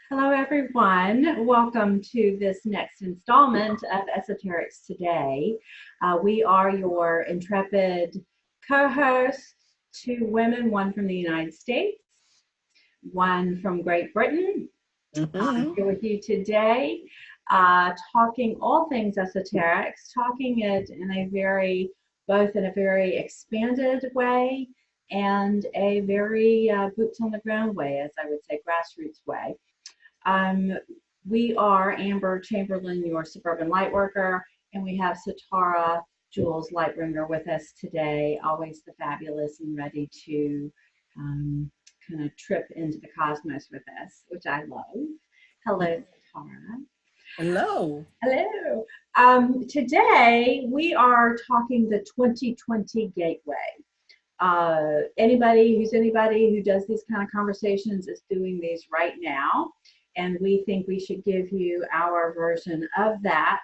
Hello, everyone. Welcome to this next installment of Esoterics Today. We are your intrepid co-hosts, two women, one from the United States, one from Great Britain. Mm-hmm. Here with you today, talking all things esoterics, talking it in a both in a very expanded way and a very boots on the ground way, as I would say, grassroots way. Um, we are Amber Chamberlain, your suburban lightworker, and we have Satara Jules Lightbringer with us today, always the fabulous and ready to kind of trip into the cosmos with us, which I love. Hello, Satara. Hello. Hello. Today we are talking the 2020 Gateway. Anybody who does these kind of conversations is doing these right now, and we think we should give you our version of that.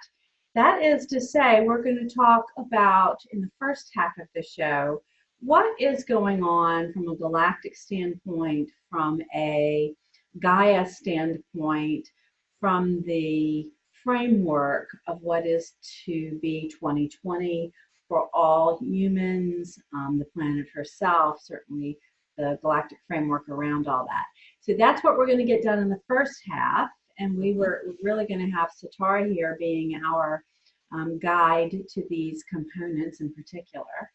That is to say, we're going to talk about, in the first half of the show, what is going on from a galactic standpoint, from a Gaia standpoint, from the framework of what is to be 2020 for all humans, the planet herself, certainly the galactic framework around all that. So that's what we're going to get done in the first half. And we're really going to have Satara here being our guide to these components in particular.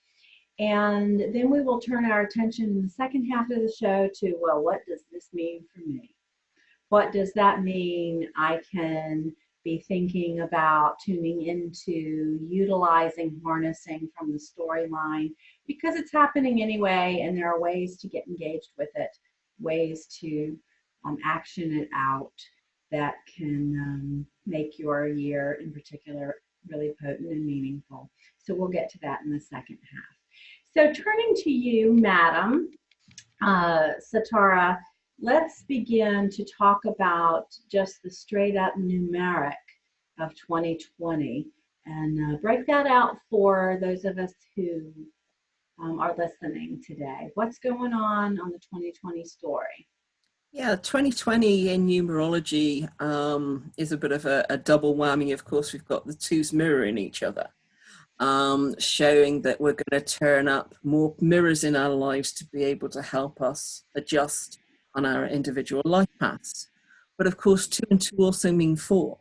And then we will turn our attention in the second half of the show to, well, what does this mean for me? What does that mean I can be thinking about tuning into, utilizing, harnessing from the storyline, because it's happening anyway, and there are ways to get engaged with it, ways to action it out that can make your year in particular really potent and meaningful. So we'll get to that in the second half. So turning to you, Madam Satara, let's begin to talk about just the straight up numeric of 2020 and break that out for those of us who are listening today. What's going on the 2020 story? Yeah, 2020 in numerology is a bit of a double whammy. Of course, we've got the twos mirroring each other, showing that we're going to turn up more mirrors in our lives to be able to help us adjust on our individual life paths. But of course, 2 and 2 also mean 4.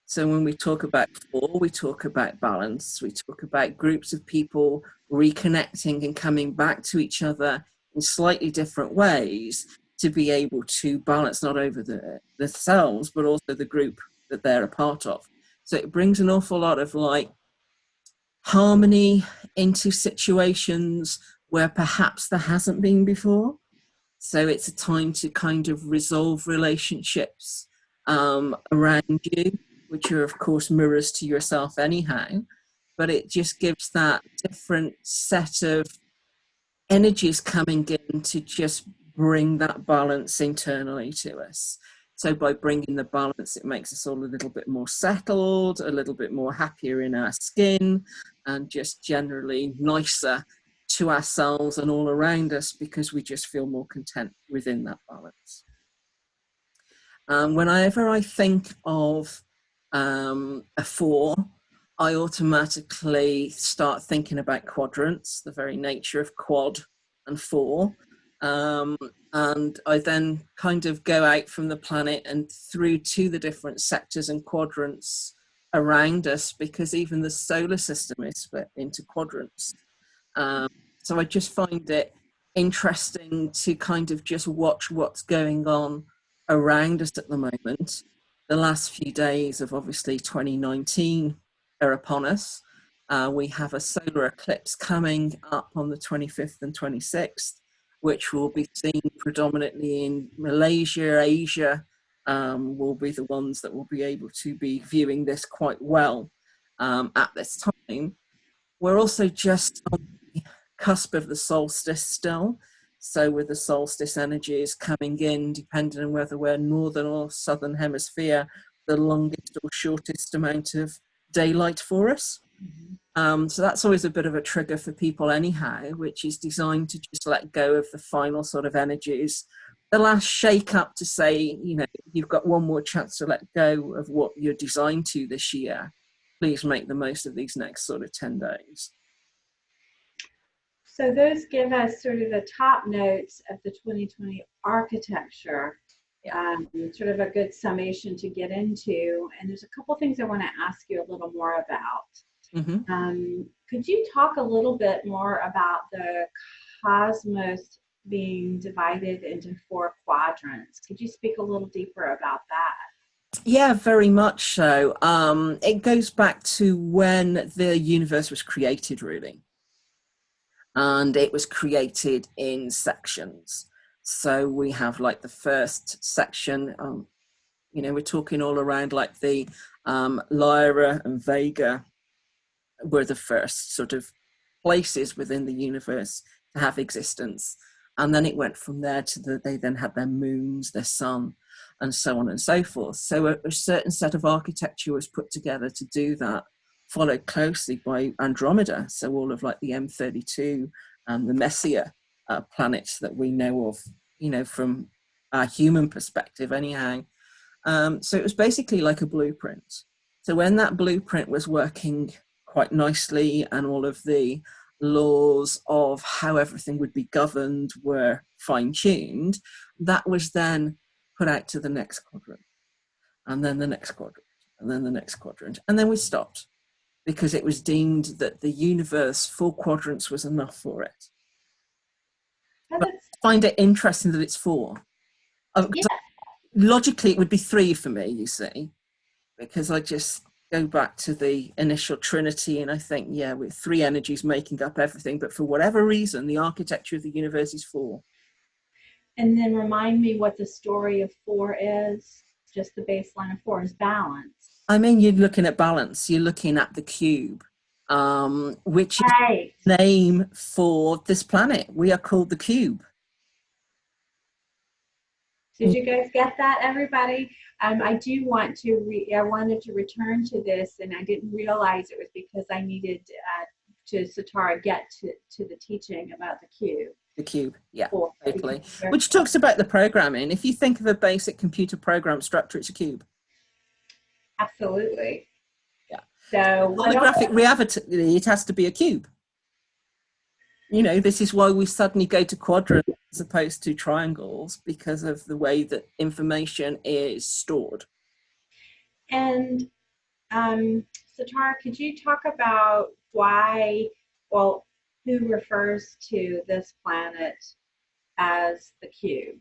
So when we talk about 4, we talk about balance. We talk about groups of people reconnecting and coming back to each other in slightly different ways to be able to balance not over themselves, but also the group that they're a part of. So it brings an awful lot of harmony into situations where perhaps there hasn't been before. So it's a time to kind of resolve relationships around you, which are of course mirrors to yourself anyhow, but it just gives that different set of energies coming in to just bring that balance internally to us. So by bringing the balance, it makes us all a little bit more settled, a little bit more happier in our skin, and just generally nicer to ourselves and all around us, because we just feel more content within that balance. Whenever I think of a 4, I automatically start thinking about quadrants, the very nature of quad and 4. And I then kind of go out from the planet and through to the different sectors and quadrants around us, because even the solar system is split into quadrants. So I just find it interesting to kind of just watch what's going on around us at the moment. The last few days of obviously 2019 are upon us. We have a solar eclipse coming up on the 25th and 26th, which will be seen predominantly in Malaysia. Asia will be the ones that will be able to be viewing this quite well at this time. We're also just on the cusp of the solstice still. So with the solstice energies coming in, depending on whether we're northern or southern hemisphere, the longest or shortest amount of daylight for us. So that's always a bit of a trigger for people anyhow, which is designed to just let go of the final sort of energies the last shake up to say, you know, you've got one more chance to let go of what you're designed to this year. Please make the most of these next sort of 10 days. So those give us sort of the top notes of the 2020 architecture, sort of a good summation to get into. And there's a couple things I want to ask you a little more about. Could you talk a little bit more about the cosmos being divided into 4 quadrants? Could you speak a little deeper about that? Yeah, very much so. It goes back to when the universe was created, really. And it was created in sections. So we have like the first section, you know, we're talking all around like the Lyra and Vega were the first sort of places within the universe to have existence. And then it went from there to they then had their moons, their sun, and so on and so forth. So a certain set of architecture was put together to do that, followed closely by Andromeda. So all of like the M32 and the Messier planets that we know of, you know, from our human perspective anyhow. So it was basically like a blueprint. So when that blueprint was working quite nicely and all of the laws of how everything would be governed were fine-tuned, that was then put out to the next quadrant, and then the next quadrant, and then the next quadrant. And then we stopped because it was deemed that the universe, 4 quadrants was enough for it. But I find it interesting that it's 4. Yeah. Logically, it would be 3 for me, you see, because I just go back to the initial trinity and I think, yeah, with 3 energies making up everything, but for whatever reason, the architecture of the universe is 4. And then remind me what the story of 4 is. Just the baseline of 4 is balance. I mean, you're looking at balance. You're looking at the cube, which is the name for this planet. We are called the cube. Did you guys get that, everybody? I do want to, I wanted to return to this, and I didn't realize it was because I needed to, Satara, get to the teaching about the cube. The cube, yeah, totally. Which talks about the programming. If you think of a basic computer program structure, it's a cube. Absolutely. Yeah. So holographic reality, it has to be a cube. You know, this is why we suddenly go to quadrants as opposed to triangles, because of the way that information is stored. And Satara, could you talk about why, well, who refers to this planet as the cube?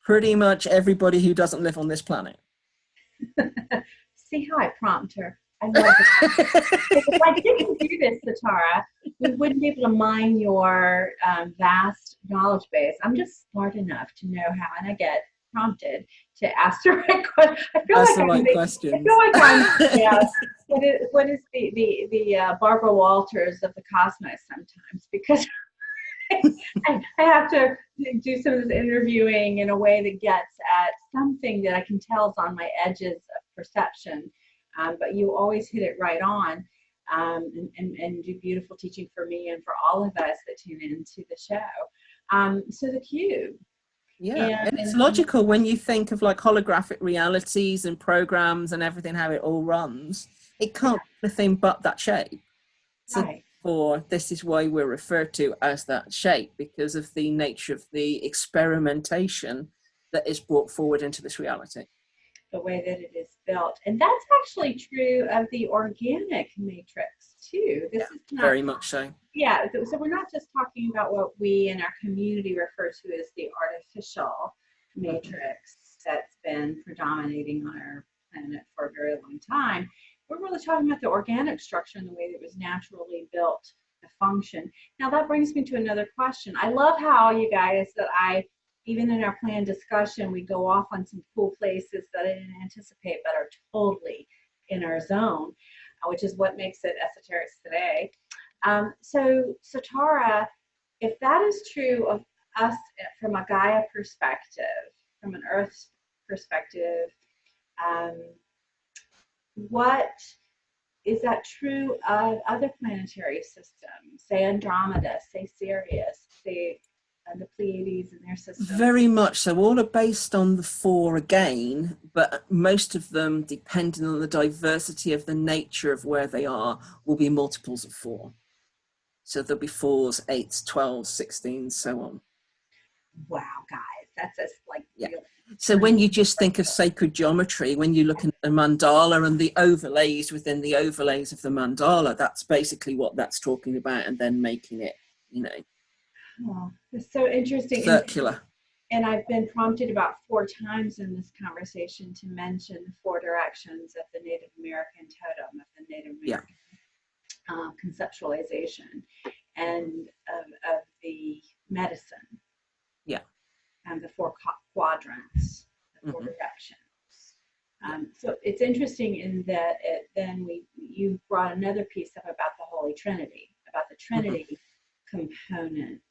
Pretty much everybody who doesn't live on this planet. See how I prompt her. I love it. If I didn't do this, Satara, we wouldn't be able to mine your vast knowledge base. I'm just smart enough to know how, and I get prompted to ask the right question. I feel like I'm, yeah. What is the Barbara Walters of the cosmos sometimes, because I have to do some of this interviewing in a way that gets at something that I can tell is on my edges of perception. But you always hit it right on, and do beautiful teaching for me and for all of us that tune into the show. So the cube. Yeah, and it's logical when you think of like holographic realities and programs and everything, how it all runs. It can't be anything but that shape. So therefore, this is why we're referred to as that shape, because of the nature of the experimentation that is brought forward into this reality. The way that it is built. And that's actually true of the organic matrix too. This is not, very much so. Yeah, so we're not just talking about what we in our community refer to as the artificial matrix that's been predominating on our planet for a very long time. We're really talking about the organic structure and the way that it was naturally built to function. Now that brings me to another question. I love how you guys even in our planned discussion, we go off on some cool places that I didn't anticipate, but are totally in our zone, which is what makes it Esoterics today. So Satara, if that is true of us from a Gaia perspective, from an Earth perspective, what is that true of other planetary systems? Say Andromeda, say Sirius, say and the Pleiades in their system? Very much so. All are based on the four again, but most of them, depending on the diversity of the nature of where they are, will be multiples of four. So there'll be 4s, 8s, 12s, 16s, so on. Wow, guys, that's just like Yeah. real. So when you just think of sacred geometry, when you look at a mandala and the overlays within the overlays of the mandala, that's basically what that's talking about, and then making it, you know, Oh, it's so interesting. circular. And I've been prompted about 4 times in this conversation to mention the 4 directions of the Native American totem, of the Native American conceptualization, and of the medicine. Yeah. And the 4 quadrants, the 4 directions. So it's interesting in that you brought another piece up about the Holy Trinity, about the Trinity component.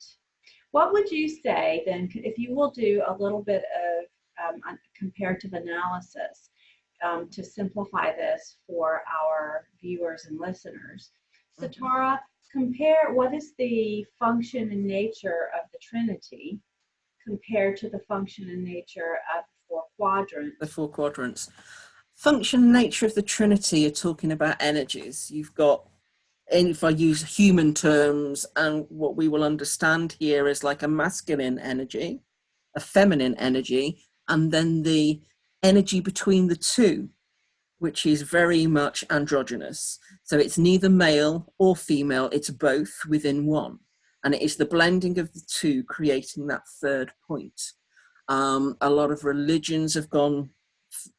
What would you say then, if you will do a little bit of comparative analysis to simplify this for our viewers and listeners? Satara, compare what is the function and nature of the Trinity compared to the function and nature of the 4 quadrants. The 4 quadrants. Function and nature of the Trinity, you're talking about energies. You've got, and if I use human terms, and what we will understand here is like a masculine energy, a feminine energy, and then the energy between the two, which is very much androgynous. So it's neither male or female, it's both within one. And it is the blending of the two creating that third point. A lot of religions have gone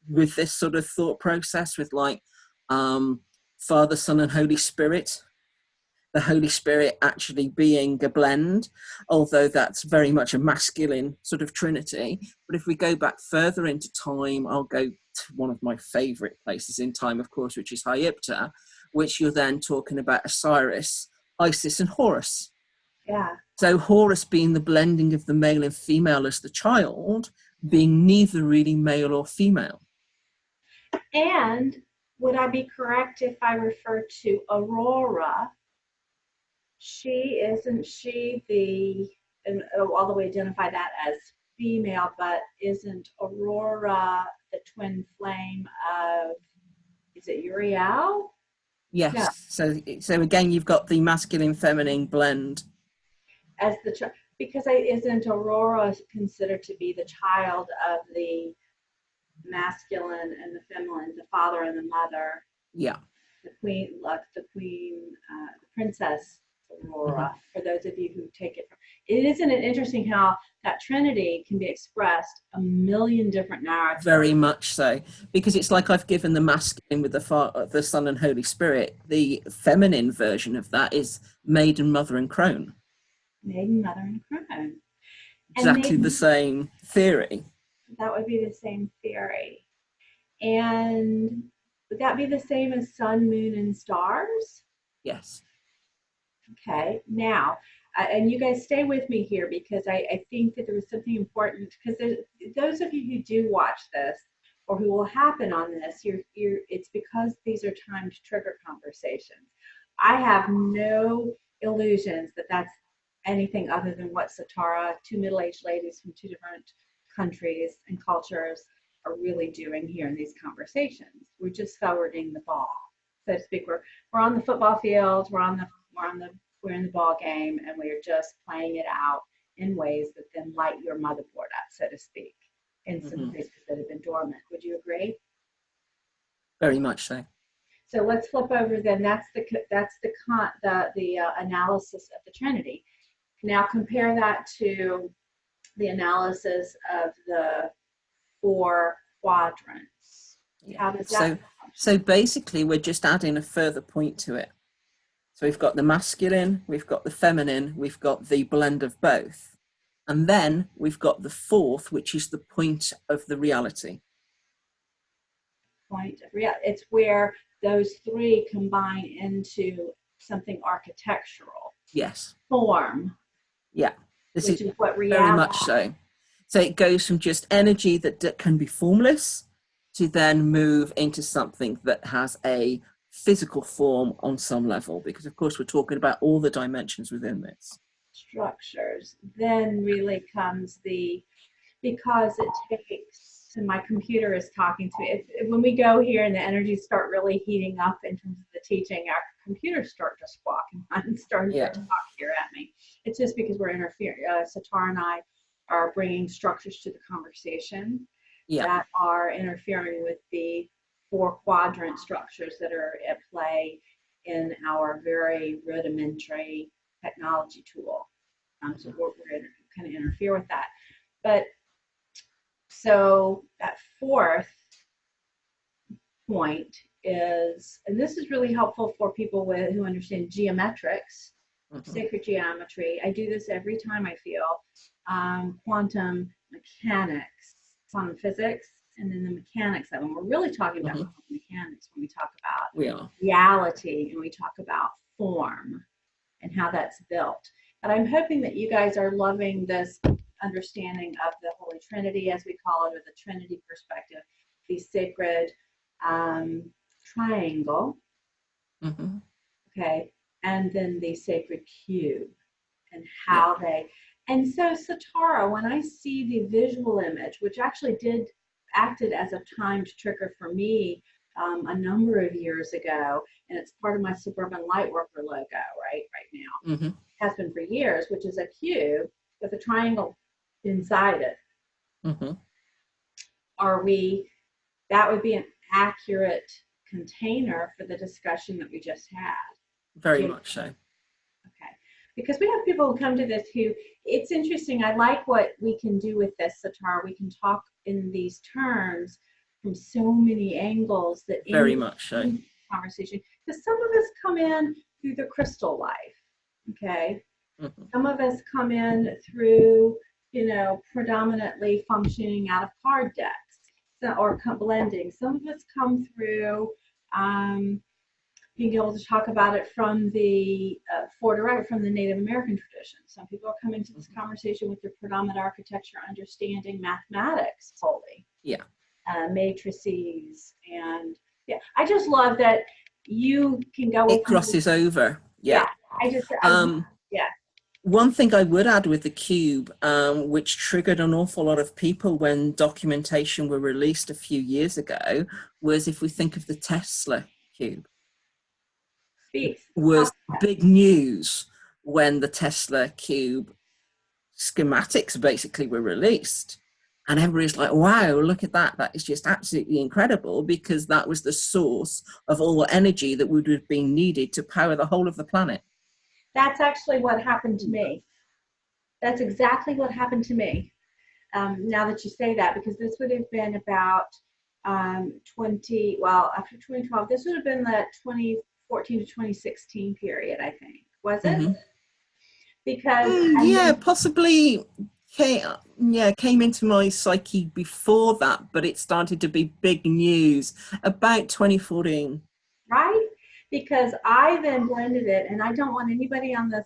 with this sort of thought process with like Father, Son, and Holy Spirit. The Holy Spirit actually being a blend, although that's very much a masculine sort of trinity. But if we go back further into time, I'll go to one of my favorite places in time, of course, which is Hypta, which you're then talking about Osiris, Isis, and Horus. Yeah. So Horus being the blending of the male and female as the child, being neither really male or female. And would I be correct if I refer to Aurora? Isn't she the, and all the way identify that as female, but isn't Aurora the twin flame of, is it Uriel? Yes. No. So again, you've got the masculine feminine blend. As the because isn't Aurora considered to be the child of the masculine and the feminine, the father and the mother? Yeah. The queen, the princess Aurora. For those of you who take it from, isn't it interesting how that Trinity can be expressed a million different narratives? Very much so, because it's like I've given the masculine with the Son and Holy Spirit. The feminine version of that is maiden, mother, and crone. Maiden, mother, and crone. Exactly the same theory. That would be the same theory. And would that be the same as sun, moon, and stars? Yes. Okay. Now, and you guys stay with me here, because I think that there was something important, because those of you who do watch this or who will happen on this, it's because these are timed trigger conversations. I have no illusions that that's anything other than what Satara, 2 middle-aged ladies from 2 different countries and cultures, are really doing here in these conversations. We're just forwarding the ball, so to speak. We're on the football field, we're in the ball game, and we're just playing it out in ways that then light your motherboard up, so to speak, in some places that have been dormant. Would you agree? Very much so. So let's flip over then. That's the analysis of the Trinity. Now compare that to the analysis of the 4 quadrants. How does that? So basically, we're just adding a further point to it. So we've got the masculine, we've got the feminine, we've got the blend of both. And then we've got the 4th, which is the point of the reality. Point of reality. It's where those 3 combine into something architectural. Yes. Form. Yeah. Which is what reality. Very much so. So it goes from just energy that can be formless to then move into something that has a physical form on some level, because of course we're talking about all the dimensions within this. structures, then really comes because it takes, and my computer is talking to me. When we go here and the energies start really heating up in terms of the teaching, our computers start just walking on and starting to talk here at me. It's just because we're interfering. Satar and I are bringing structures to the conversation that are interfering with the 4 quadrant structures that are at play in our very rudimentary technology tool. So we're going to kind of interfere with that. But so that 4th point is, and this is really helpful for people who understand geometrics, sacred geometry. I do this every time I feel quantum mechanics, quantum physics, and then the mechanics of them. We're really talking about quantum mechanics when we talk about reality and we talk about form and how that's built. But I'm hoping that you guys are loving this understanding of the Holy Trinity, as we call it, or the Trinity perspective, the sacred triangle, okay, and then the sacred cube, and how they, and so Satara, when I see the visual image, which actually acted as a timed trigger for me a number of years ago, and it's part of my Suburban Lightworker logo right now, has been for years, which is a cube with a triangle inside it. That would be an accurate container for the discussion that we just had. Very much so. Okay, because we have people who come to this who, it's interesting, I like what we can do with this, Satar. We can talk in these terms from so many angles that very much so conversation, because some of us come in through the crystal life, okay? Some of us come in through, predominantly functioning out of card decks, or blending. Some of us come through being able to talk about it from the from the Native American tradition. Some people are coming to this conversation with their predominant architecture, understanding mathematics fully. Matrices, and I just love that you can go. It crosses over. I just One thing I would add with the cube, which triggered an awful lot of people when documentation were released a few years ago, was if we think of the Tesla cube. It was big news when the Tesla cube schematics basically were released. And everybody's like, wow, look at that. That is just absolutely incredible, because that was the source of all the energy that would have been needed to power the whole of the planet. That's actually what happened to me. That's exactly what happened to me. Now that you say that, because this would have been about after 2012, this would have been the 2014 to 2016 period, I think. Was it? Because possibly came into my psyche before that, but it started to be big news about 2014. Right? Because I then blended it, and I don't want anybody on this,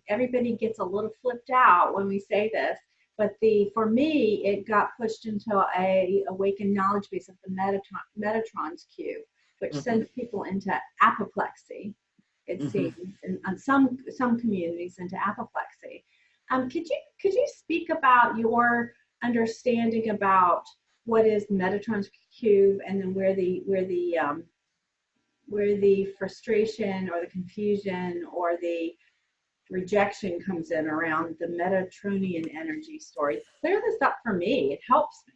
everybody gets a little flipped out when we say this, but for me, it got pushed into a awakened knowledge base of the Metatron's cube, which sends people into apoplexy, it seems, and some communities into apoplexy. Could you speak about your understanding about what is Metatron's cube, and then where the frustration or the confusion or the rejection comes in around the Metatronian energy story? Clear this up for me. It helps me.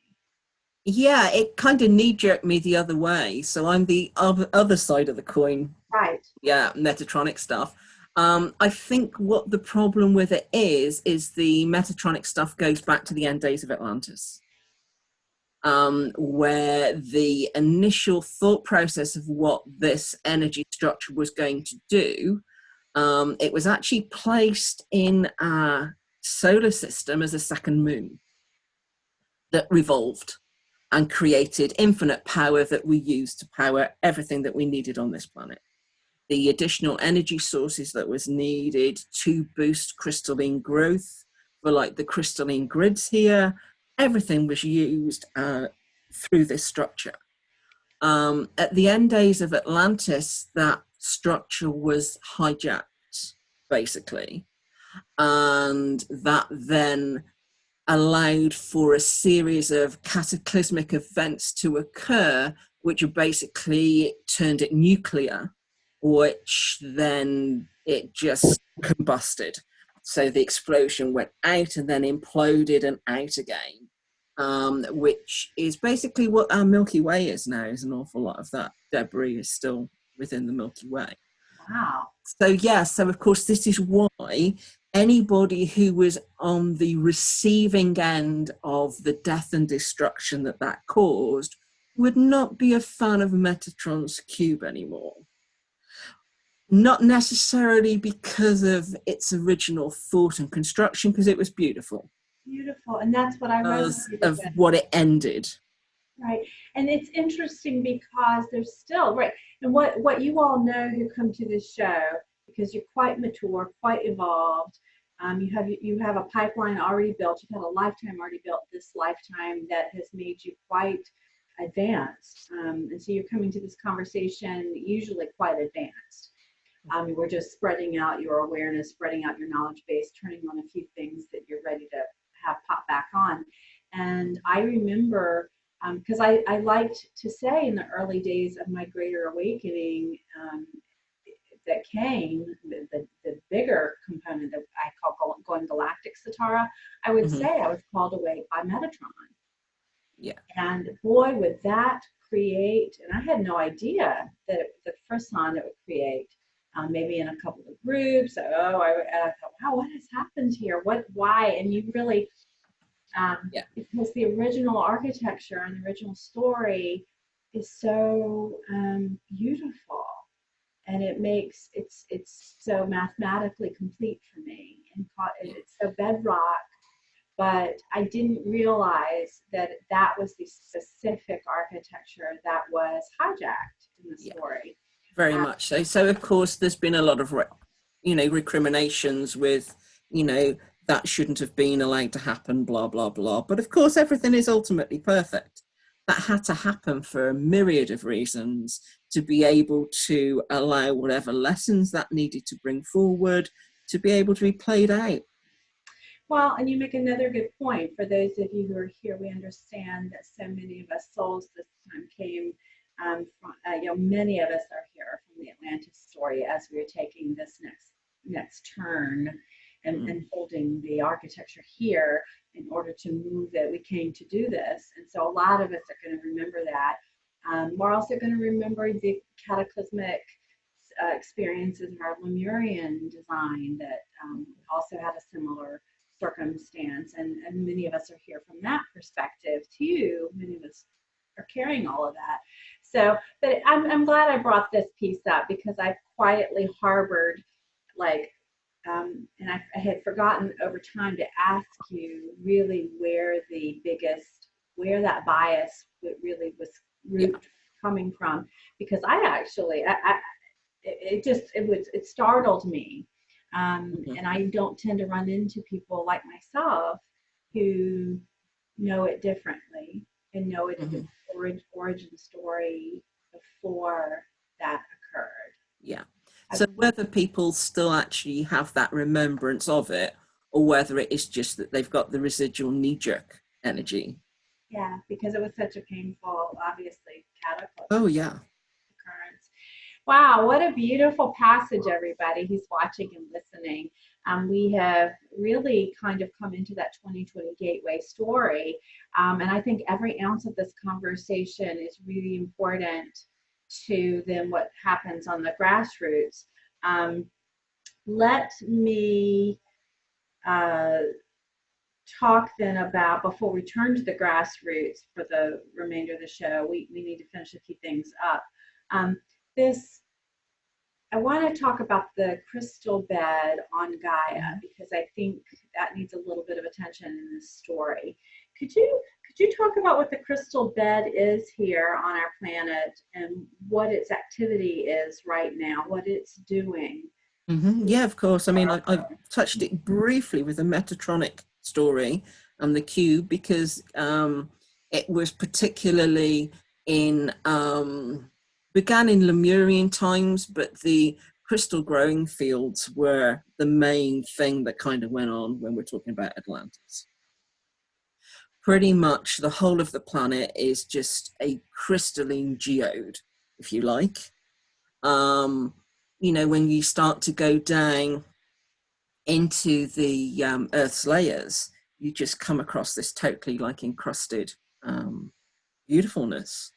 Yeah, it kind of knee-jerked me the other way. So I'm the other side of the coin. Right. Yeah, Metatronic stuff. I think what the problem with it is the Metatronic stuff goes back to the end days of Atlantis. Where the initial thought process of what this energy structure was going to do, it was actually placed in our solar system as a second moon that revolved and created infinite power that we used to power everything that we needed on this planet. The additional energy sources that was needed to boost crystalline growth were like the crystalline grids here. Everything was used through this structure. At the end days of Atlantis, that structure was hijacked, basically. and that then allowed for a series of cataclysmic events to occur, which basically turned it nuclear, which then it just combusted. So the explosion went out and then imploded and out again, which is basically what our Milky Way is now. Is an awful lot of that debris is still within the Milky Way. Wow. So yeah, so of course this is why anybody who was on the receiving end of the death and destruction that that caused would not be a fan of Metatron's cube anymore. Not necessarily because of its original thought and construction, because it was beautiful. Beautiful. And that's what I resonated Of with. what it ended. Right. And it's interesting because there's still, right, and what you all know who come to this show, because you're quite mature, quite evolved, you have a pipeline already built, you've had a lifetime already built this lifetime that has made you quite advanced. And so you're coming to this conversation usually quite advanced. We're just spreading out your awareness, spreading out your knowledge base, turning on a few things that you're ready to have pop back on. And I remember, because I liked to say in the early days of my greater awakening that came, the bigger component that I call going galactic Satara, I would say I was called away by Metatron. Yeah. And boy, would that create, and I had no idea that the frisson it would create, maybe in a couple of groups. I thought, wow, what has happened here? Why? And you really, because the original architecture and the original story is so beautiful, and it makes it's so mathematically complete for me, and it's so bedrock. But I didn't realize that that was the specific architecture that was hijacked in the story. Very much so. So of course, there's been a lot of, recriminations with, that shouldn't have been allowed to happen, blah, blah, blah. But of course, everything is ultimately perfect. That had to happen for a myriad of reasons to be able to allow whatever lessons that needed to bring forward to be able to be played out. Well, and you make another good point. For those of you who are here, we understand that so many of us souls this time came from, many of us are here from the Atlantis story as we are taking this next turn and holding the architecture here in order to move it. We came to do this. And so a lot of us are going to remember that. We're also going to remember the cataclysmic experiences of our Lemurian design that also had a similar circumstance. And many of us are here from that perspective too. Many of us are carrying all of that. So, but I'm glad I brought this piece up because I've quietly harbored and I had forgotten over time to ask you really where that bias really was coming from, because it startled me. And I don't tend to run into people like myself who know it differently and know it its origin story before that occurred. Yeah. So whether people still actually have that remembrance of it, or whether it is just that they've got the residual knee-jerk energy. Yeah, because it was such a painful, obviously, cataclysm. Oh, yeah. Occurrence. Wow, what a beautiful passage, everybody who's watching and listening. We have really kind of come into that 2020 Gateway story. And I think every ounce of this conversation is really important to then what happens on the grassroots. Let me talk then about, before we turn to the grassroots for the remainder of the show, we need to finish a few things up. I want to talk about the crystal bed on Gaia, because I think that needs a little bit of attention in this story. Could you talk about what the crystal bed is here on our planet and what its activity is right now, what it's doing? Yeah, of course. I mean, I've touched it briefly with the Metatronic story and the cube, because it was particularly began in Lemurian times, but the crystal growing fields were the main thing that kind of went on when we're talking about Atlantis. Pretty much the whole of the planet is just a crystalline geode, if you like. You know, when you start to go down into the Earth's layers, you just come across this totally like encrusted beautifulness,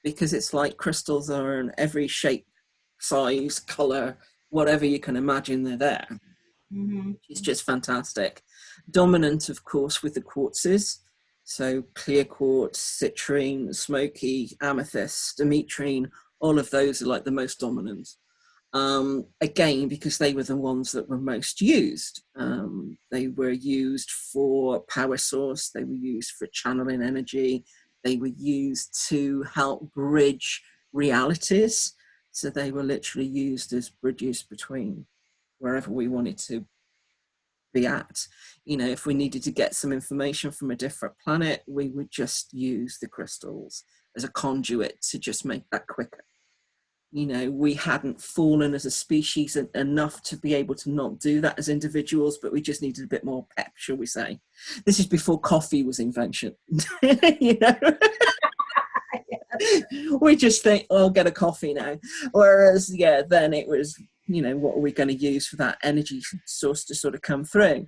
because it's like crystals are in every shape, size, color, whatever you can imagine, they're there. It's just fantastic. Dominant, of course, with the quartzes. So clear quartz, citrine, smoky, amethyst, ametrine, all of those are like the most dominant. Again, because they were the ones that were most used. They were used for power source, they were used for channeling energy, they were used to help bridge realities. So they were literally used as bridges between wherever we wanted to be at. You know, if we needed to get some information from a different planet, we would just use the crystals as a conduit to just make that quicker. You know, we hadn't fallen as a species enough to be able to not do that as individuals, but we just needed a bit more pep, shall we say. This is before coffee was invented. You know, we just think, oh, I'll get a coffee now. Whereas, yeah, then it was, you know, what are we going to use for that energy source to sort of come through?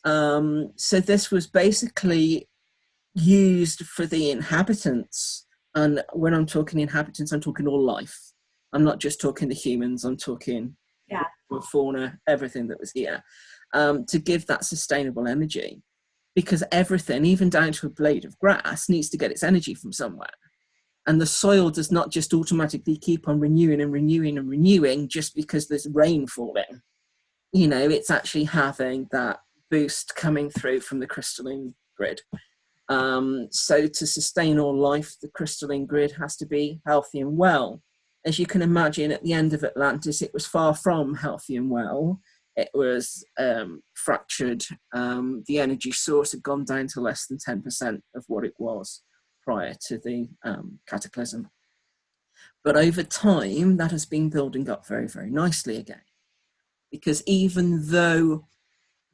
So this was basically used for the inhabitants. And when I'm talking inhabitants, I'm talking all life. I'm not just talking the humans, I'm talking fauna, everything that was here, to give that sustainable energy. Because everything, even down to a blade of grass, needs to get its energy from somewhere. And the soil does not just automatically keep on renewing and renewing and renewing just because there's rain falling. You know, it's actually having that boost coming through from the crystalline grid. So to sustain all life, the crystalline grid has to be healthy and well. As you can imagine, at the end of Atlantis, it was far from healthy and well. It was fractured. The energy source had gone down to less than 10% of what it was prior to the cataclysm. But over time, that has been building up very, very nicely again. Because even though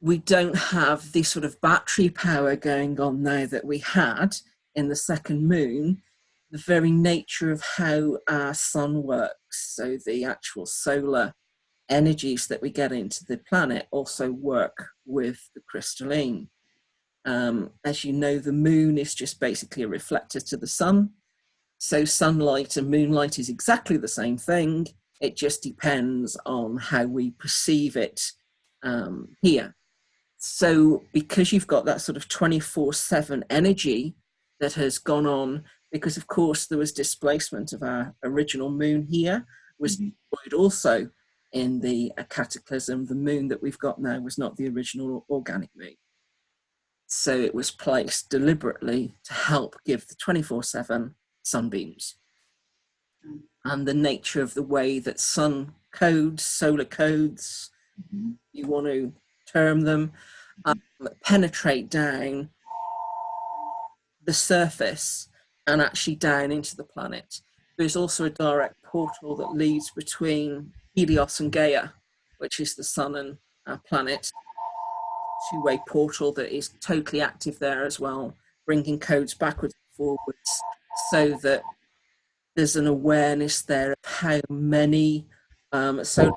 we don't have the sort of battery power going on now that we had in the second moon, the very nature of how our sun works, so the actual solar energies that we get into the planet also work with the crystalline. As you know, the moon is just basically a reflector to the sun. So sunlight and moonlight is exactly the same thing. It just depends on how we perceive it here. So because you've got that sort of 24/7 energy that has gone on, because of course there was displacement of our original moon here, was destroyed also in the cataclysm. The moon that we've got now was not the original organic moon. So it was placed deliberately to help give the 24/7 sunbeams. And the nature of the way that sun codes, solar codes, you want to term them, penetrate down the surface and actually down into the planet. There's also a direct portal that leads between Helios and Gaia, which is the sun and our planet. Two-way portal that is totally active there as well, bringing codes backwards and forwards, so that there's an awareness there of how many solar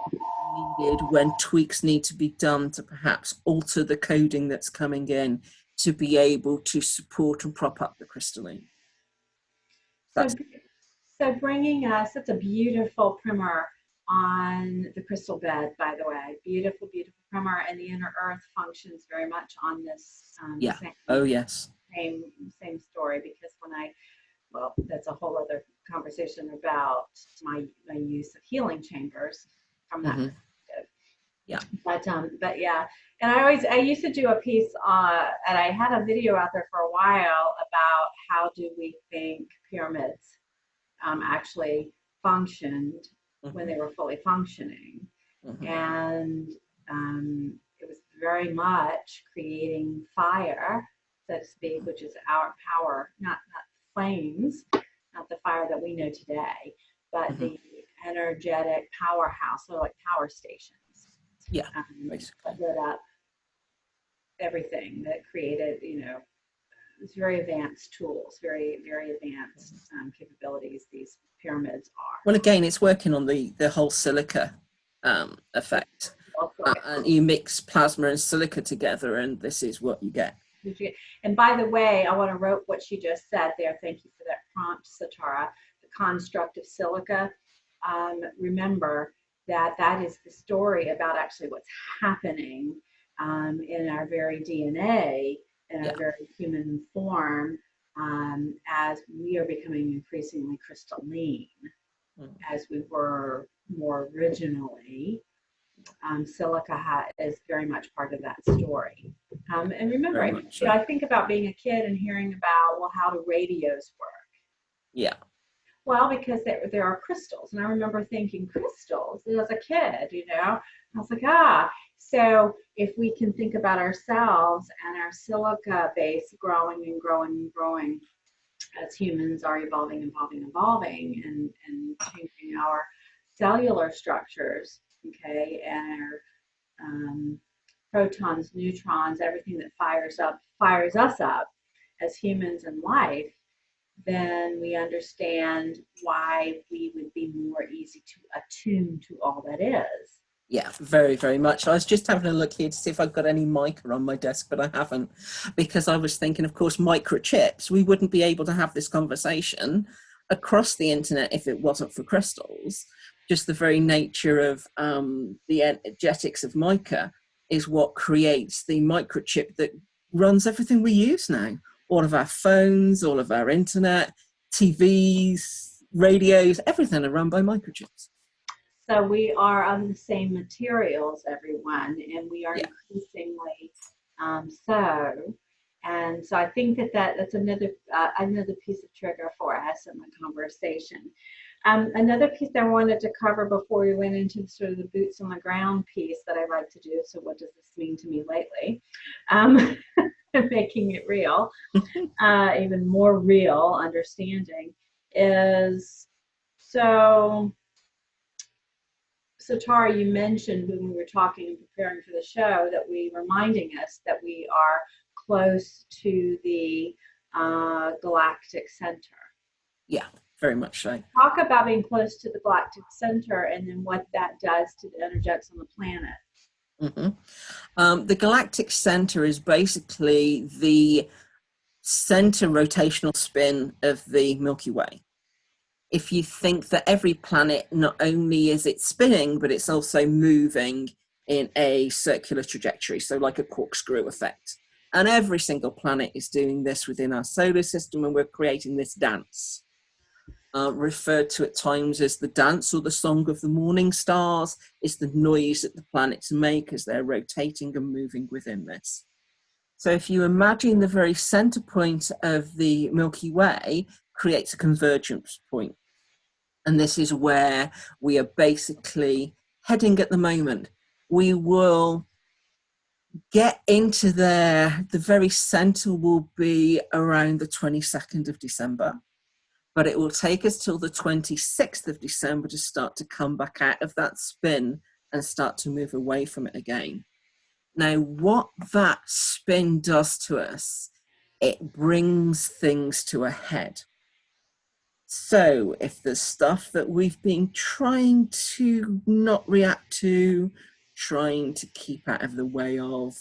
needed, when tweaks need to be done to perhaps alter the coding that's coming in to be able to support and prop up the crystalline. So bringing us, that's a beautiful primer on the crystal bed, by the way. Beautiful, beautiful primer. And the inner earth functions very much on this. Same story, because well, that's a whole other conversation about my use of healing chambers from that perspective. Yeah. But yeah, and I used to do a piece and I had a video out there for a while about how do we think pyramids actually functioned when they were fully functioning. And it was very much creating fire, so to speak, which is our power, not flames, not the fire that we know today, but the energetic powerhouse, so like power stations, Yeah, that basically. lit up everything, that created, these very advanced tools, very, very advanced capabilities these pyramids are. Well, again, it's working on the whole silica effect. And you mix plasma and silica together, and this is what you get. And by the way, I want to note what she just said there. Thank you for that prompt, Satara. The construct of silica. Remember that that is the story about actually what's happening in our very DNA, in our very human form, as we are becoming increasingly crystalline, as we were more originally. Silica is very much part of that story. And remember, I think about being a kid and hearing about, well, how do radios work? Yeah. Well, because there are crystals. And I remember thinking, crystals as a kid, I was like, so if we can think about ourselves and our silica base growing and growing and growing as humans are evolving and changing our cellular structures, okay, and our protons, neutrons, everything that fires us up as humans in life, then we understand why we would be more easy to attune to all that is. Yeah, very, very much. I was just having a look here to see if I've got any mica on my desk, but I haven't, because I was thinking, of course, microchips. We wouldn't be able to have this conversation across the internet if it wasn't for crystals. Just the very nature of the energetics of mica is what creates the microchip that runs everything we use now. All of our phones, all of our internet, TVs, radios, everything are run by microchips. So we are of the same materials, everyone, and we are increasingly so. And so I think that's another piece of trigger for us in the conversation. Another piece I wanted to cover before we went into sort of the boots on the ground piece that I like to do. So what does this mean to me lately? Making it real, even more real understanding is so. So Tara, you mentioned when we were talking and preparing for the show that reminding us that we are close to the galactic center. Yeah, very much so. Talk about being close to the galactic center and then what that does to the energetics on the planet. The galactic center is basically the center rotational spin of the Milky Way. If you think that every planet, not only is it spinning, but it's also moving in a circular trajectory, so like a corkscrew effect. And every single planet is doing this within our solar system, and we're creating this dance, referred to at times as the dance or the song of the morning stars. Is the noise that the planets make as they're rotating and moving within this. So if you imagine the very center point of the Milky Way creates a convergence point. And this is where we are basically heading at the moment. We will get into there. The very center will be around the 22nd of December, but it will take us till the 26th of December to start to come back out of that spin and start to move away from it again. Now, what that spin does to us, it brings things to a head. So if there's stuff that we've been trying to not react to, trying to keep out of the way of,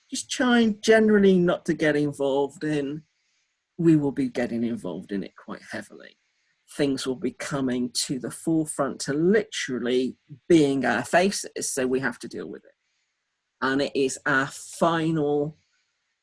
just trying generally not to get involved in, we will be getting involved in it quite heavily. Things will be coming to the forefront to literally being our faces, so we have to deal with it. And it is our final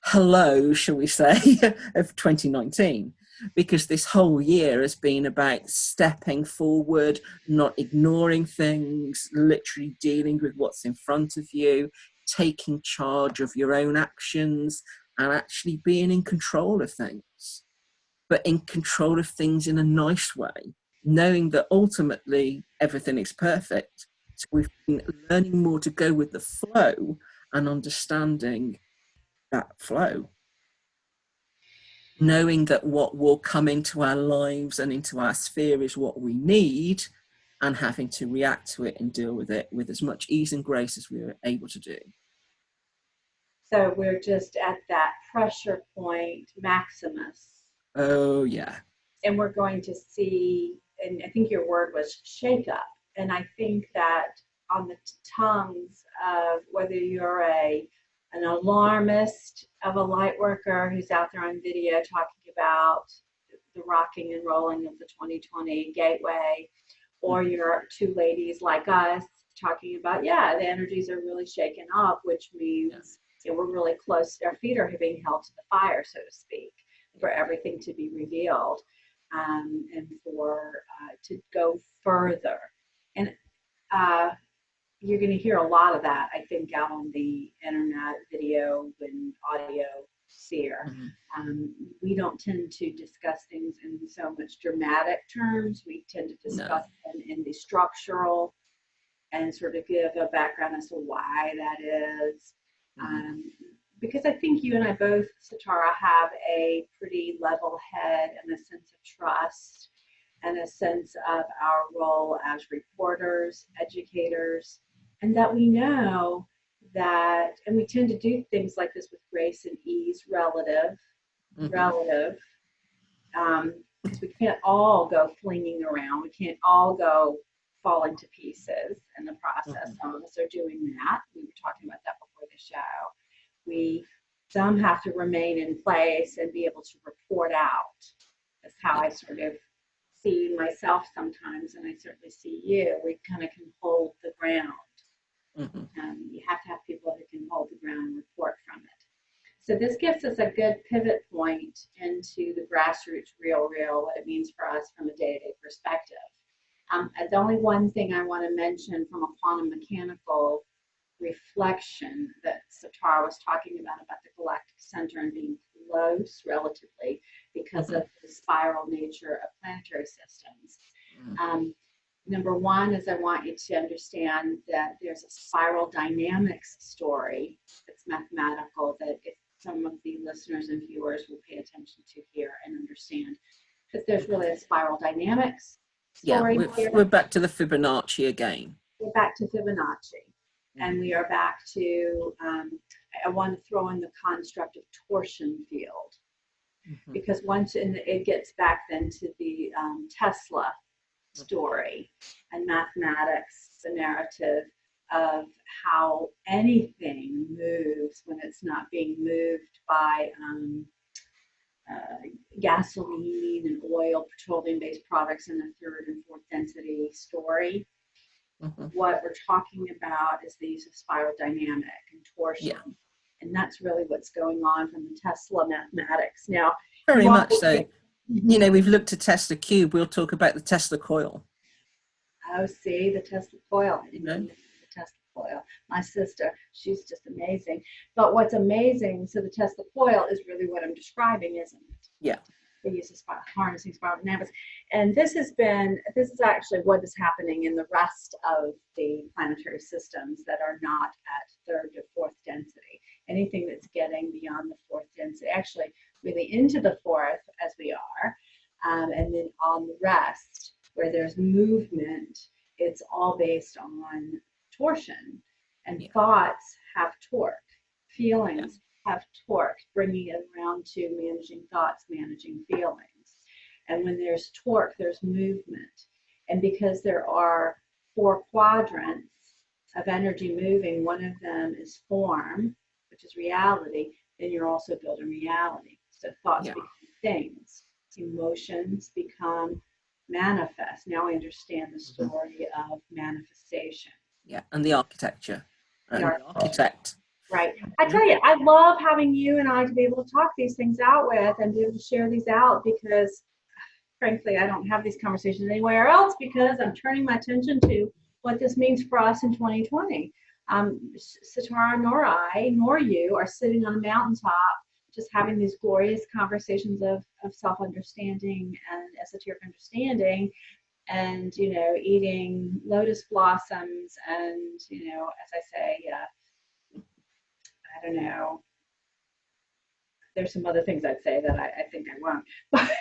hello, shall we say, of 2019. Because this whole year has been about stepping forward, not ignoring things, literally dealing with what's in front of you, taking charge of your own actions, and actually being in control of things. But in control of things in a nice way, knowing that ultimately everything is perfect. So we've been learning more to go with the flow and understanding that flow. Knowing that what will come into our lives and into our sphere is what we need, and having to react to it and deal with it with as much ease and grace as we were able to do. So we're just at that pressure point maximus. Oh, yeah. And we're going to see, and I think your word was shake up. And I think that on the tongues of whether you're an alarmist of a light worker who's out there on video talking about the rocking and rolling of the 2020 gateway, or you're two ladies like us talking about, yeah, the energies are really shaken up, which means we're really close, our feet are being held to the fire, so to speak, for everything to be revealed, and for to go further. And you're going to hear a lot of that, I think, out on the internet, video and audio sphere. We don't tend to discuss things in so much dramatic terms. We tend to discuss them in the structural and sort of give a background as to why that is. Because I think you and I both, Satara, have a pretty level head and a sense of trust and a sense of our role as reporters, educators, and that we know that, and we tend to do things like this with grace and ease, relative, because we can't all go flinging around. We can't all go falling to pieces in the process. Some of us are doing that. We were talking about that before the show. Some have to remain in place and be able to report out. That's how I sort of see myself sometimes, and I certainly see you. We kind of can hold the ground. You have to have people who can hold the ground and report from it. So this gives us a good pivot point into the grassroots real, what it means for us from a day-to-day perspective. The only one thing I want to mention from a quantum mechanical reflection that Satara was talking about the galactic center and being close relatively because of the spiral nature of planetary systems. Number one is I want you to understand that there's a spiral dynamics story that's mathematical that if some of the listeners and viewers will pay attention to hear and understand, because there's really a spiral dynamics story. Yeah, we're back to the Fibonacci again. We're back to Fibonacci. And we are back to, I want to throw in the construct of torsion field. Because once it gets back then to the Tesla story and mathematics, the narrative of how anything moves when it's not being moved by gasoline and oil, petroleum-based products in the third and fourth density story. What we're talking about is the use of spiral dynamic and torsion. And that's really what's going on from the Tesla mathematics. Now, very much so. You know, we've looked at Tesla cube. We'll talk about the Tesla coil. Oh, see, the Tesla coil. I didn't know the Tesla coil. My sister, she's just amazing. But what's amazing, so the Tesla coil is really what I'm describing, isn't it? Yeah. The use of harnessing spiral dynamics. And this is actually what is happening in the rest of the planetary systems that are not at third or fourth density. Anything that's getting beyond the fourth density, actually really into the fourth as we are, and then on the rest where there's movement, it's all based on torsion. And thoughts have torque, feelings have torque, bringing it around to managing thoughts, managing feelings. And when there's torque, there's movement. And because there are 4 quadrants of energy moving, one of them is form, which is reality, then you're also building reality. So thoughts become things, emotions become manifest. Now I understand the story of manifestation. Yeah, and the architecture, and the architect. Right. I tell you, I love having you and I to be able to talk these things out with and be able to share these out because, frankly, I don't have these conversations anywhere else because I'm turning my attention to what this means for us in 2020. Satara, nor I, nor you are sitting on a mountaintop just having these glorious conversations of self-understanding and esoteric understanding and, you know, eating lotus blossoms and, you know, as I say, I don't know, there's some other things I'd say that I think I won't. But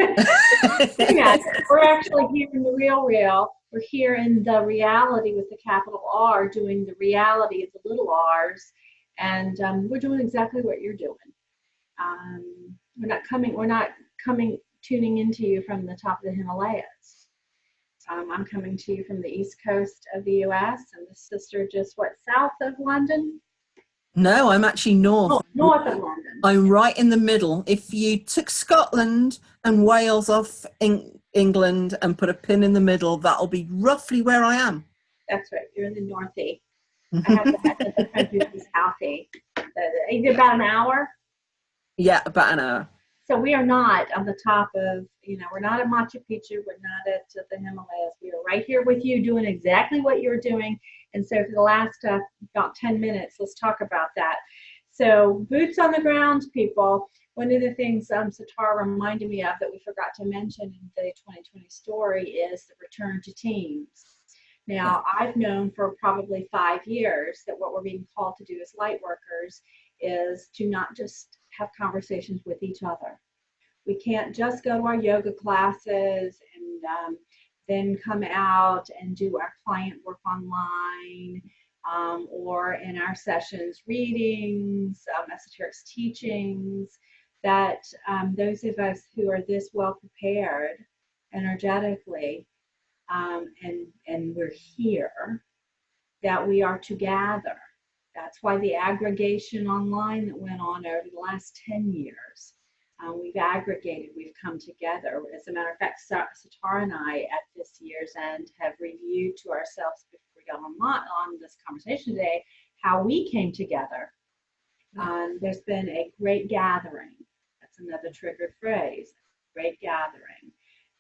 yeah, we're actually here in the real. We're here in the reality with the capital R, doing the reality of the little r's. And we're doing exactly what you're doing. We're not coming, tuning into you from the top of the Himalayas. I'm coming to you from the east coast of the US, and the sister just south of London? No, I'm actually north. Oh, north of London. I'm right in the middle. If you took Scotland and Wales off England and put a pin in the middle, that'll be roughly where I am. That's right. You're in the northeast. I have to have the country to the southeast. Is it about an hour? Yeah, about an hour. So we are not on the top of, we're not at Machu Picchu. We're not at the Himalayas. We are right here with you doing exactly what you're doing. And so for the last about 10 minutes, let's talk about that. So boots on the ground, people. One of the things Satara reminded me of that we forgot to mention in the 2020 story is the return to teams. Now, I've known for probably 5 years that what we're being called to do as light workers is to not just have conversations with each other. We can't just go to our yoga classes and then come out and do our client work online or in our sessions, readings, esoterics teachings, that those of us who are this well prepared energetically and we're here, that we are to gather. That's why the aggregation online that went on over the last 10 years, we've aggregated, we've come together. As a matter of fact, Satara and I at this year's end have reviewed to ourselves before we got on this conversation today, how we came together. There's been a great gathering. That's another triggered phrase, great gathering.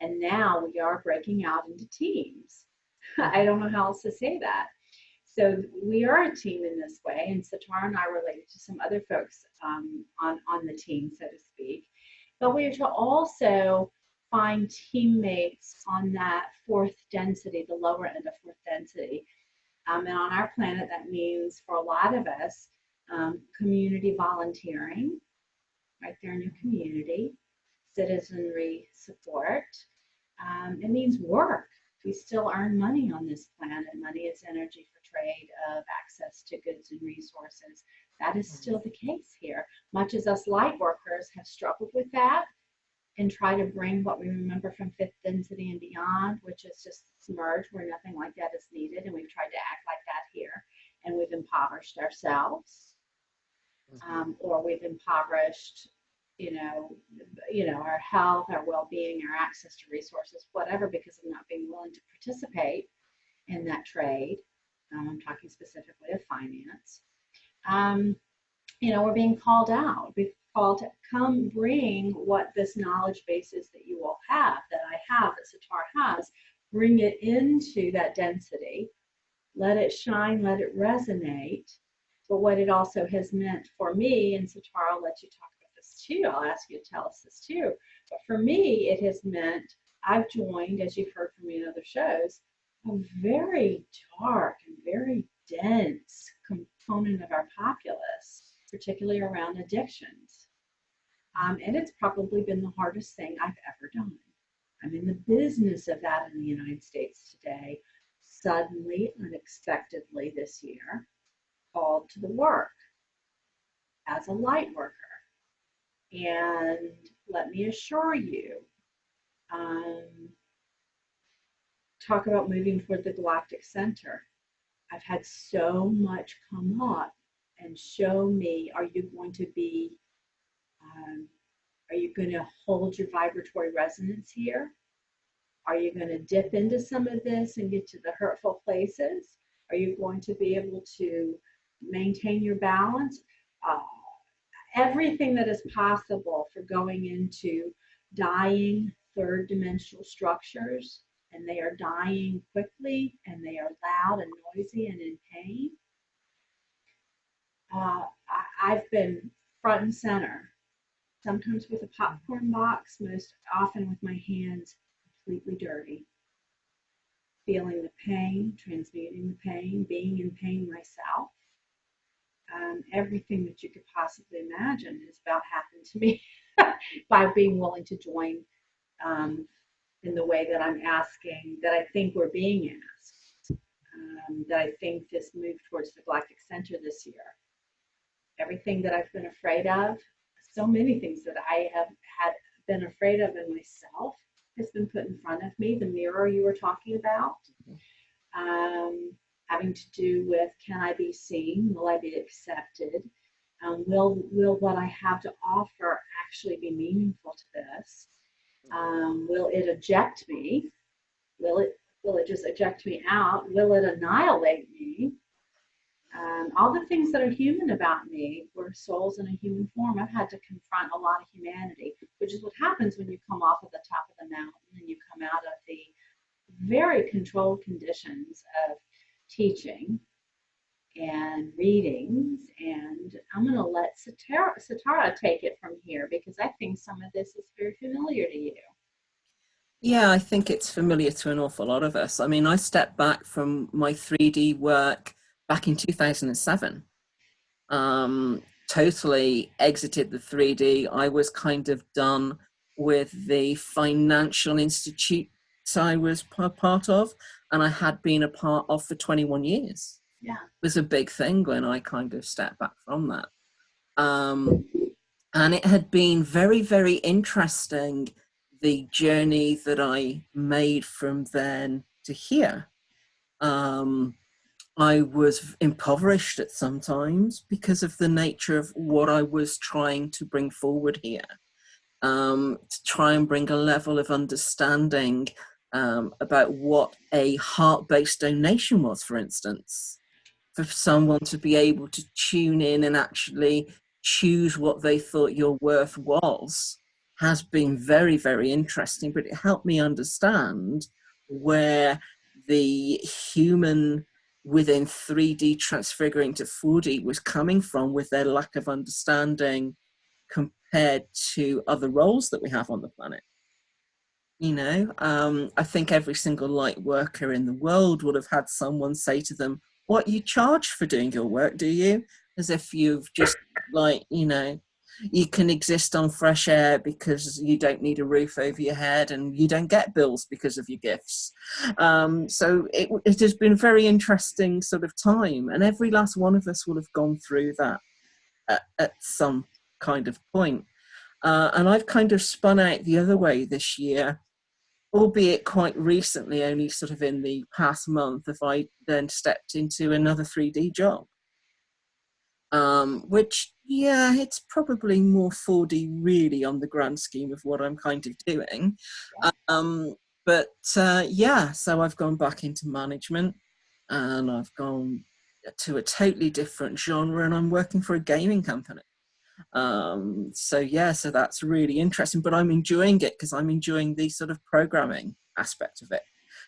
And now we are breaking out into teams. I don't know how else to say that. So we are a team in this way, and Satara and I related to some other folks on the team, so to speak. But we are to also find teammates on that fourth density, the lower end of fourth density. And on our planet, that means for a lot of us, community volunteering, right there in your community, citizenry support. It means work. We still earn money on this planet. Money is energy for trade of access to goods and resources. That is still the case here. Much as us light workers have struggled with that and try to bring what we remember from fifth density and beyond, which is just merge where nothing like that is needed. And we've tried to act like that here. And we've impoverished ourselves or we've impoverished our health, our well-being, our access to resources, whatever, because of not being willing to participate in that trade. I'm talking specifically of finance. We're being called out. We're called to come bring what this knowledge base is that you all have, that I have, that Satara has, bring it into that density, let it shine, let it resonate. But what it also has meant for me, and Satara, I'll let you talk about this too. I'll ask you to tell us this too. But for me, it has meant I've joined, as you've heard from me in other shows, a very dark and very dense component of our populace, particularly around addictions. And it's probably been the hardest thing I've ever done. I'm in the business of that in the United States today. Suddenly, unexpectedly this year, called to the work as a light worker. And let me assure you, talk about moving toward the galactic center. I've had so much come up and show me, are you going to hold your vibratory resonance here? Are you going to dip into some of this and get to the hurtful places? Are you going to be able to maintain your balance? Everything that is possible for going into dying third dimensional structures, and they are dying quickly, and they are loud and noisy and in pain. I've been front and center, sometimes with a popcorn box, most often with my hands completely dirty, feeling the pain, transmuting the pain, being in pain myself, everything that you could possibly imagine is about happened to me by being willing to join in the way that I'm asking, that I think we're being asked, that I think this move towards the galactic center this year. Everything that I've been afraid of, so many things that I have had been afraid of in myself has been put in front of me. The mirror you were talking about, having to do with, can I be seen? Will I be accepted? Will what I have to offer actually be meaningful to this? Will it eject me? Will it just eject me out? Will it annihilate me? All the things that are human about me were souls in a human form. I've had to confront a lot of humanity, which is what happens when you come off of the top of the mountain and you come out of the very controlled conditions of teaching and readings. And I'm going to let Satara take it from here, because I think some of this is very familiar to you. Yeah, I think it's familiar to an awful lot of us. I mean, I stepped back from my 3D work back in 2007. Totally exited the 3D. I was kind of done with the financial institute I was part of, and I had been a part of for 21 years. Yeah. It was a big thing when I kind of stepped back from that. And it had been very, very interesting, the journey that I made from then to here. I was impoverished at some times because of the nature of what I was trying to bring forward here, to try and bring a level of understanding about what a heart-based donation was, for instance, for someone to be able to tune in and actually choose what they thought your worth was, has been very, very interesting. But it helped me understand where the human within 3D transfiguring to 4D was coming from, with their lack of understanding compared to other roles that we have on the planet. You know, I think every single light worker in the world would have had someone say to them, what, you charge for doing your work, do you? As if you've just, like, you know, you can exist on fresh air because you don't need a roof over your head, and you don't get bills because of your gifts. So it has been a very interesting sort of time, and every last one of us will have gone through that at some kind of point. And I've kind of spun out the other way this year, albeit quite recently, only sort of in the past month, if I then stepped into another 3D job. Which, yeah, it's probably more 4D really on the grand scheme of what I'm kind of doing. Yeah, so I've gone back into management, and I've gone to a totally different genre, and I'm working for a gaming company. So yeah, so that's really interesting, but I'm enjoying it because I'm enjoying the sort of programming aspect of it.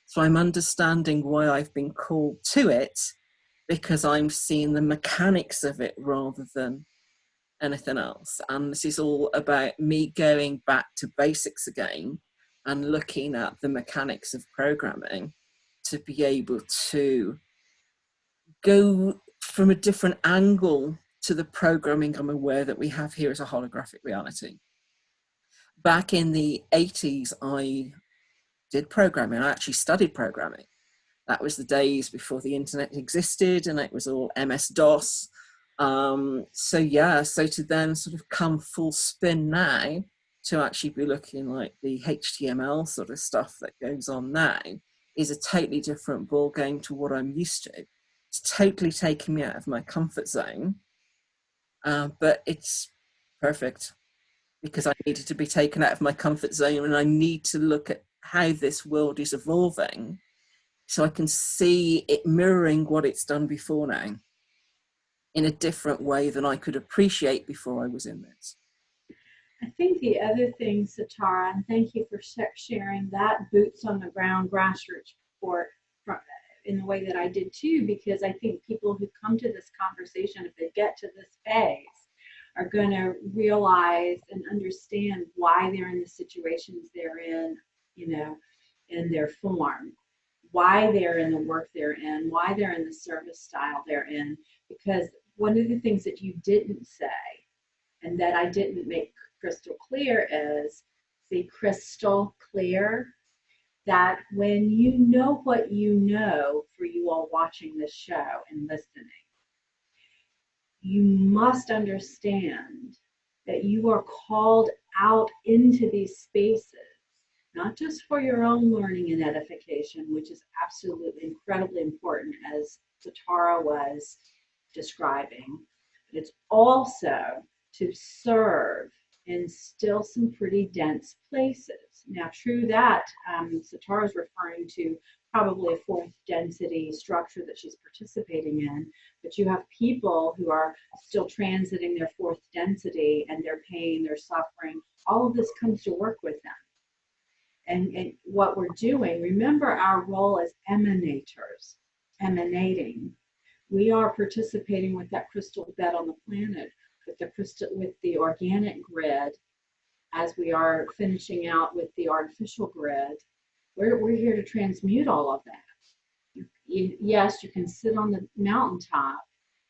So I'm understanding why I've been called to it, because I'm seeing the mechanics of it rather than anything else. And this is all about me going back to basics again and looking at the mechanics of programming to be able to go from a different angle to the programming I'm aware that we have here as a holographic reality. Back in the 80s, I did programming. I actually studied programming. That was the days before the internet existed, and it was all MS-DOS. So yeah, so to then sort of come full spin now to actually be looking like the HTML sort of stuff that goes on now is a totally different ball game to what I'm used to. It's totally taking me out of my comfort zone, but it's perfect because I needed to be taken out of my comfort zone, and I need to look at how this world is evolving so I can see it mirroring what it's done before now in a different way than I could appreciate before I was in this. I think the other thing, Satara, and thank you for sharing that boots on the ground grassroots report in the way that I did too, because I think people who come to this conversation, if they get to this phase, are going to realize and understand why they're in the situations they're in, you know, in their form, why they're in the work they're in, why they're in the service style they're in, because one of the things that you didn't say and that I didn't make crystal clear is, see, crystal clear, that when you know what you know, for you all watching this show and listening, you must understand that you are called out into these spaces, not just for your own learning and edification, which is absolutely incredibly important, as Satara was describing, but it's also to serve in still some pretty dense places. Now, true that Satara is referring to probably a fourth density structure that she's participating in, but you have people who are still transiting their fourth density, and their pain, their suffering, all of this comes to work with them. And what we're doing, remember our role as emanators, emanating. We are participating with that crystal bed on the planet, with the crystal, with the organic grid, as we are finishing out with the artificial grid. We're here to transmute all of that. Yes, you can sit on the mountaintop.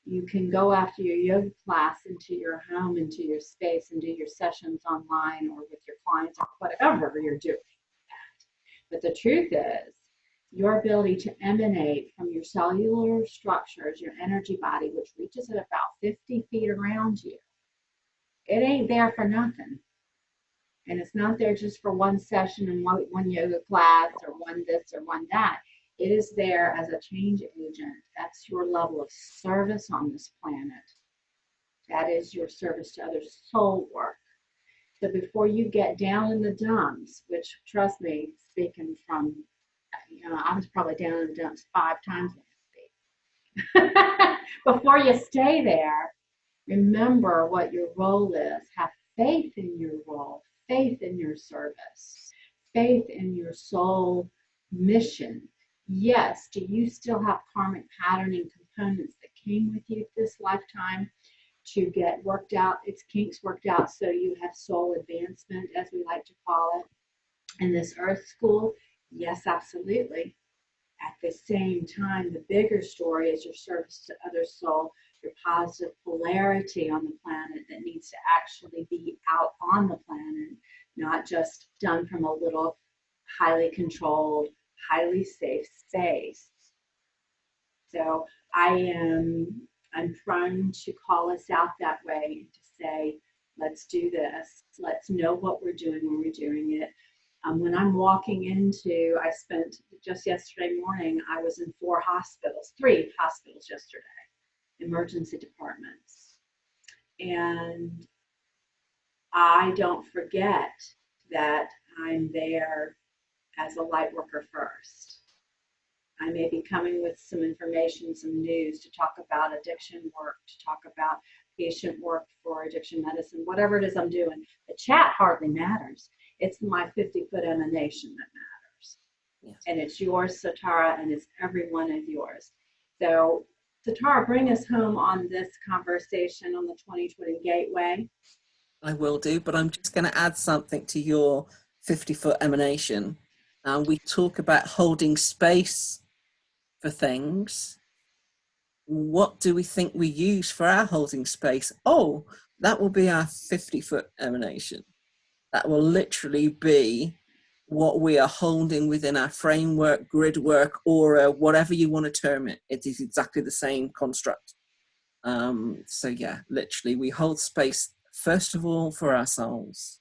You can go after your yoga class into your home, into your space, and do your sessions online or with your clients or whatever you're doing. But the truth is, your ability to emanate from your cellular structures, your energy body, which reaches at about 50 feet around you, it ain't there for nothing. And it's not there just for one session and one yoga class or one this or one that. It is there as a change agent. That's your level of service on this planet. That is your service to others, soul work. So before you get down in the dumps, which, trust me, speaking from, I was probably down in the dumps 5 times last week. Before you stay there, remember what your role is. Have faith in your role, faith in your service, faith in your soul mission. Yes, do you still have karmic patterning components that came with you this lifetime to get worked out, its kinks worked out, so you have soul advancement, as we like to call it, in this earth school? Yes, absolutely. At the same time, the bigger story is your service to other soul, your positive polarity on the planet that needs to actually be out on the planet, not just done from a little highly controlled, highly safe space. So I'm prone to call us out that way, to say, let's do this. Let's know what we're doing when we're doing it. When I'm walking into, I spent just yesterday morning, I was in 3 hospitals yesterday, emergency departments. And I don't forget that I'm there as a light worker first. I may be coming with some information, some news to talk about addiction work, to talk about patient work for addiction medicine, whatever it is I'm doing. The chat hardly matters. It's my 50-foot emanation that matters. Yes. And it's yours, Satara, and it's every one of yours. So, Satara, bring us home on this conversation on the 2020 Gateway. I will do, but I'm just going to add something to your 50-foot emanation. We talk about holding space for things. What do we think we use for our holding space? Oh, that will be our 50-foot emanation. That will literally be what we are holding within our framework, grid work, aura, whatever you want to term it. It is exactly the same construct. So yeah, literally we hold space, first of all, for ourselves,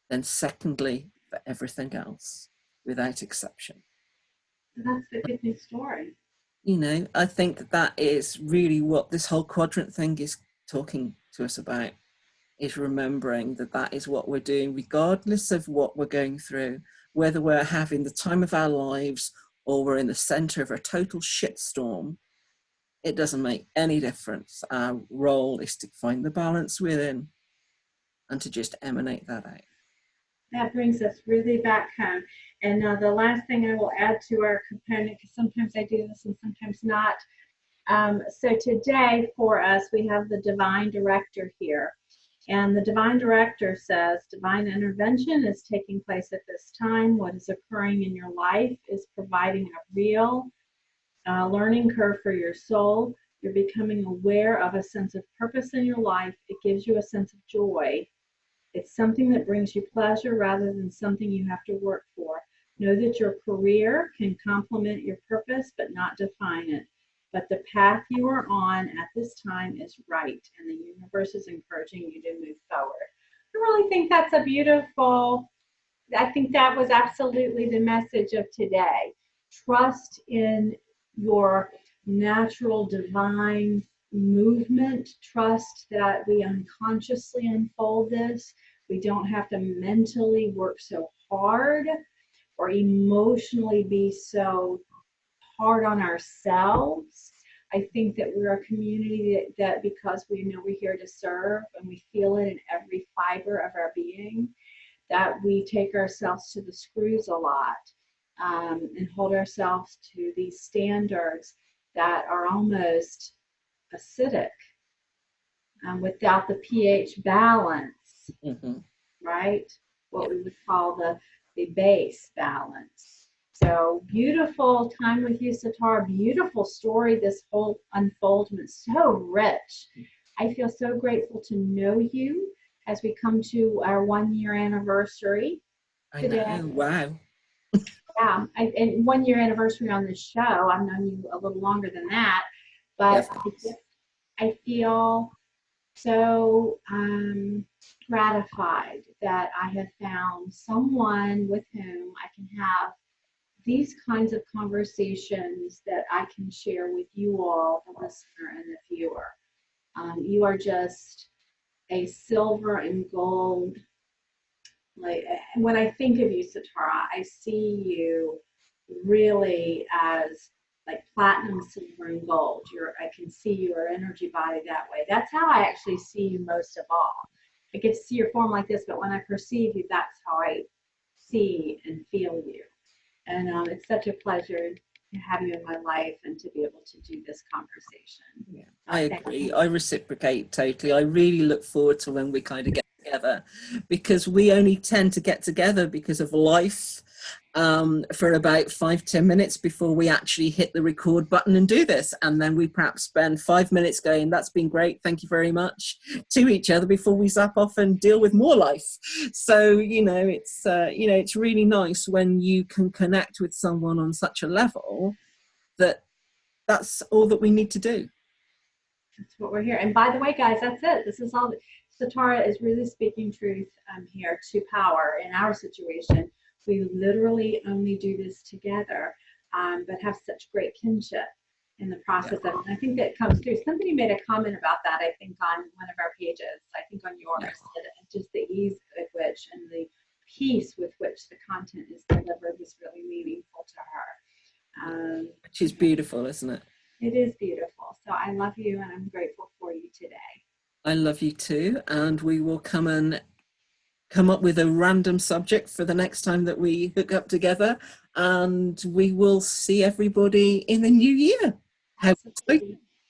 then secondly, for everything else, without exception. That's the good news story. You know, I think that is really what this whole quadrant thing is talking to us about, is remembering that that is what we're doing, regardless of what we're going through, whether we're having the time of our lives or we're in the center of a total shitstorm. It doesn't make any difference. Our role is to find the balance within and to just emanate that out. That brings us really back home. And the last thing I will add to our component, because sometimes I do this and sometimes not. So today for us, we have the Divine Director here. And the Divine Director says, divine intervention is taking place at this time. What is occurring in your life is providing a real learning curve for your soul. You're becoming aware of a sense of purpose in your life. It gives you a sense of joy. It's something that brings you pleasure rather than something you have to work for. Know that your career can complement your purpose, but not define it. But the path you are on at this time is right, and the universe is encouraging you to move forward. I really think that's a beautiful, I think that was absolutely the message of today. Trust in your natural divine movement. Trust that we unconsciously unfold this. We don't have to mentally work so hard or emotionally be so hard on ourselves. I think that we're a community that because we know we're here to serve and we feel it in every fiber of our being, that we take ourselves to the screws a lot, and hold ourselves to these standards that are almost acidic, without the pH balance, right? What we would call the base balance. So beautiful time with you, Satara. Beautiful story, this whole unfoldment, so rich. I feel so grateful to know you as we come to our 1-year anniversary today. I know, wow. Yeah, and 1-year anniversary on this show. I've known you a little longer than that, but I feel so gratified that I have found someone with whom I can have these kinds of conversations that I can share with you all, the listener and the viewer. You are just a silver and gold. Like, when I think of you, Satara, I see you really as like platinum, silver, and gold. I can see your energy body that way. That's how I actually see you most of all. I get to see your form like this, but when I perceive you, that's how I see and feel you. And it's such a pleasure to have you in my life and to be able to do this conversation. Yeah, I agree. I reciprocate totally. I really look forward to when we kind of get together, because we only tend to get together because of life, for about 5-10 minutes before we actually hit the record button and do this, and then we perhaps spend 5 minutes going, that's been great, thank you very much, to each other before we zap off and deal with more life. So it's really nice when you can connect with someone on such a level that that's all that we need to do. That's what we're here. And by the way, guys, that's it. This is all. Satara is really speaking truth here to power in our situation. We literally only do this together, but have such great kinship in the process of it. And I think that comes through. Somebody made a comment about that, I think, on one of our pages, I think on yours, that just the ease with which and the peace with which the content is delivered was really meaningful to her. Which is beautiful, isn't it? It is beautiful. So I love you and I'm grateful for you today. I love you too. And we will come up with a random subject for the next time that we hook up together. And we will see everybody in the new year.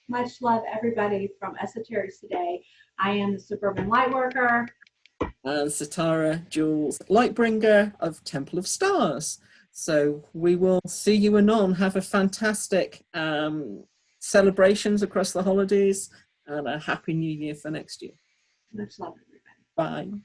Much love, everybody, from Esoterics today. I am the Suburban Lightworker. And Satara Jules, Lightbringer of Temple of Stars. So we will see you anon. Have a fantastic celebrations across the holidays and a happy new year for next year. Much love, everybody. Bye.